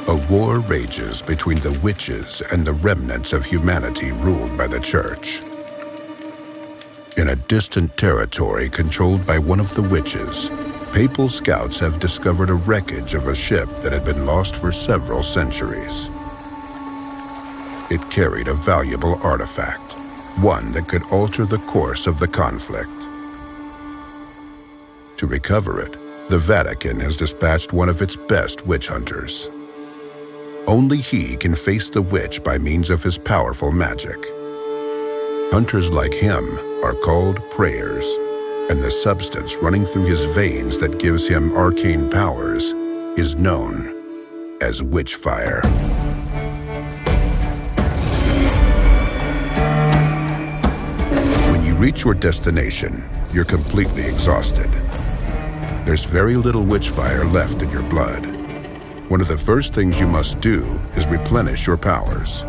A war rages between the witches and the remnants of humanity ruled by the church. In a distant territory controlled by one of the witches, papal scouts have discovered a wreckage of a ship that had been lost for several centuries. It carried a valuable artifact, one that could alter the course of the conflict. To recover it, the Vatican has dispatched one of its best witch hunters. Only he can face the witch by means of his powerful magic. Hunters like him are called prayers, and the substance running through his veins that gives him arcane powers is known as Witchfire. When you reach your destination, you're completely exhausted. There's very little Witchfire left in your blood. One of the first things you must do is replenish your powers.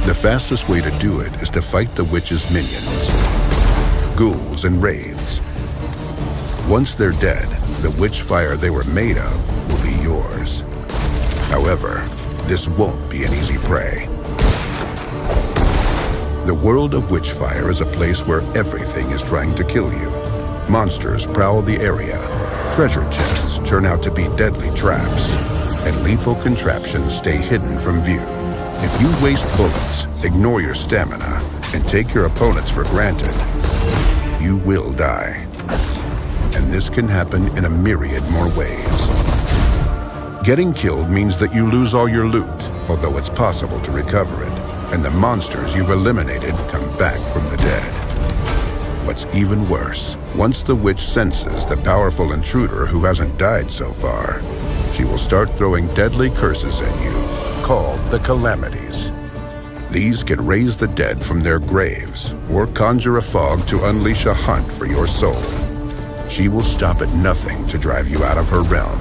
The fastest way to do it is to fight the witch's minions, ghouls and wraiths. Once they're dead, the Witchfire they were made of will be yours. However, this won't be an easy prey. The world of Witchfire is a place where everything is trying to kill you. Monsters prowl the area, treasure chests turn out to be deadly traps, and lethal contraptions stay hidden from view. If you waste bullets, ignore your stamina, and take your opponents for granted, you will die. And this can happen in a myriad more ways. Getting killed means that you lose all your loot, although it's possible to recover it, and the monsters you've eliminated come back from the dead. What's even worse, once the witch senses the powerful intruder who hasn't died so far, she will start throwing deadly curses at you, called the Calamities. These can raise the dead from their graves, or conjure a fog to unleash a hunt for your soul. She will stop at nothing to drive you out of her realm.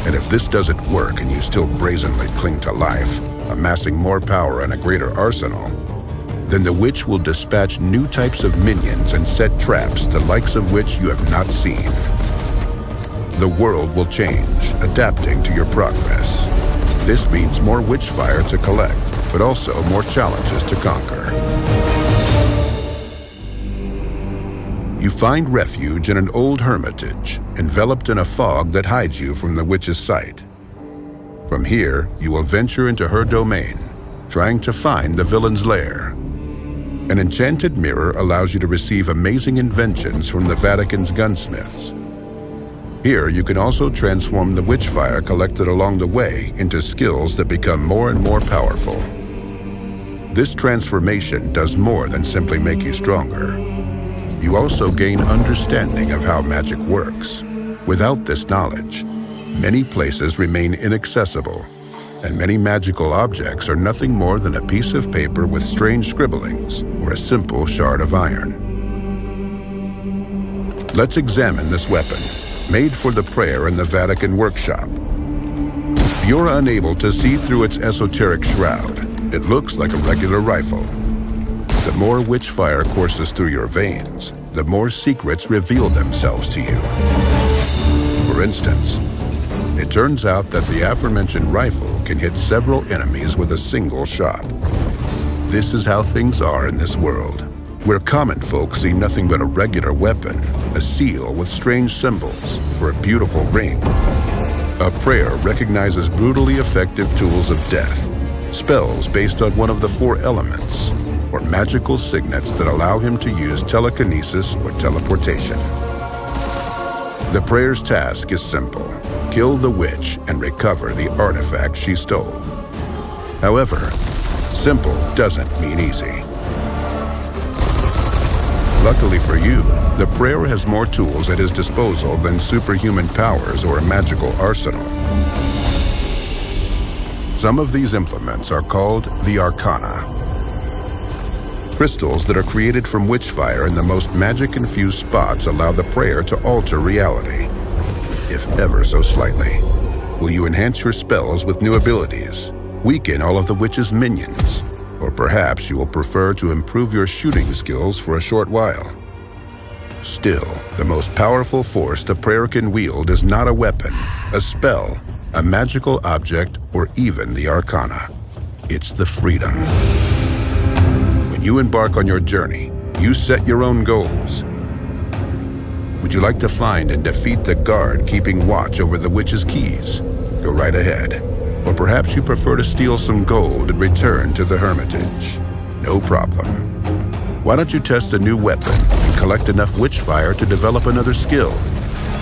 And if this doesn't work and you still brazenly cling to life, amassing more power and a greater arsenal, then the witch will dispatch new types of minions and set traps the likes of which you have not seen. The world will change, adapting to your progress. This means more Witchfire to collect, but also more challenges to conquer. You find refuge in an old hermitage, enveloped in a fog that hides you from the witch's sight. From here, you will venture into her domain, trying to find the villain's lair. An enchanted mirror allows you to receive amazing inventions from the Vatican's gunsmiths. Here, you can also transform the Witchfire collected along the way into skills that become more and more powerful. This transformation does more than simply make you stronger. You also gain understanding of how magic works. Without this knowledge, many places remain inaccessible, and many magical objects are nothing more than a piece of paper with strange scribblings or a simple shard of iron. Let's examine this weapon, made for the prayer in the Vatican workshop. If you're unable to see through its esoteric shroud, it looks like a regular rifle. The more Witchfire courses through your veins, the more secrets reveal themselves to you. For instance, it turns out that the aforementioned rifle can hit several enemies with a single shot. This is how things are in this world, where common folk see nothing but a regular weapon, a seal with strange symbols, or a beautiful ring. A prayer recognizes brutally effective tools of death, spells based on one of the 4 elements, or magical signets that allow him to use telekinesis or teleportation. The prayer's task is simple: kill the witch and recover the artifact she stole. However, simple doesn't mean easy. Luckily for you, the prayer has more tools at his disposal than superhuman powers or a magical arsenal. Some of these implements are called the Arcana. Crystals that are created from Witchfire in the most magic-infused spots allow the prayer to alter reality, if ever so slightly. Will you enhance your spells with new abilities, weaken all of the witch's minions, or perhaps you will prefer to improve your shooting skills for a short while? Still, the most powerful force the prayer can wield is not a weapon, a spell, a magical object, or even the arcana. It's the freedom. When you embark on your journey, you set your own goals. Would you like to find and defeat the guard keeping watch over the witch's keys? Go right ahead. Or perhaps you prefer to steal some gold and return to the hermitage. No problem. Why don't you test a new weapon and collect enough Witchfire to develop another skill?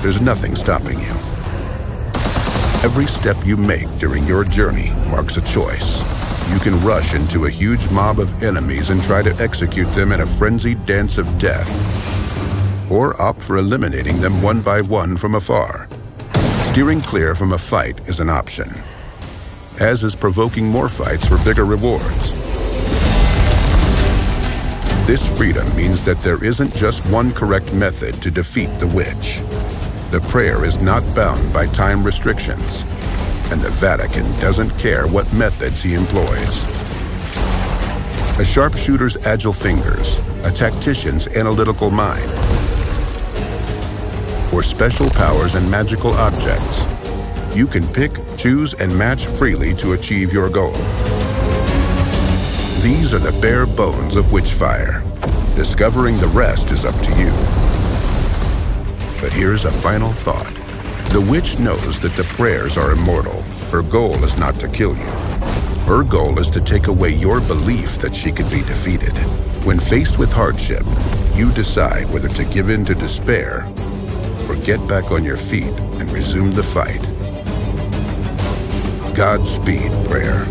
There's nothing stopping you. Every step you make during your journey marks a choice. You can rush into a huge mob of enemies and try to execute them in a frenzied dance of death, or opt for eliminating them one by one from afar. Steering clear from a fight is an option, as is provoking more fights for bigger rewards. This freedom means that there isn't just one correct method to defeat the witch. The prayer is not bound by time restrictions, and the Vatican doesn't care what methods he employs. A sharpshooter's agile fingers, a tactician's analytical mind, or special powers and magical objects. You can pick, choose, and match freely to achieve your goal. These are the bare bones of Witchfire. Discovering the rest is up to you. But here's a final thought. The witch knows that the prayers are immortal. Her goal is not to kill you. Her goal is to take away your belief that she could be defeated. When faced with hardship, you decide whether to give in to despair or get back on your feet and resume the fight. Godspeed, prayer.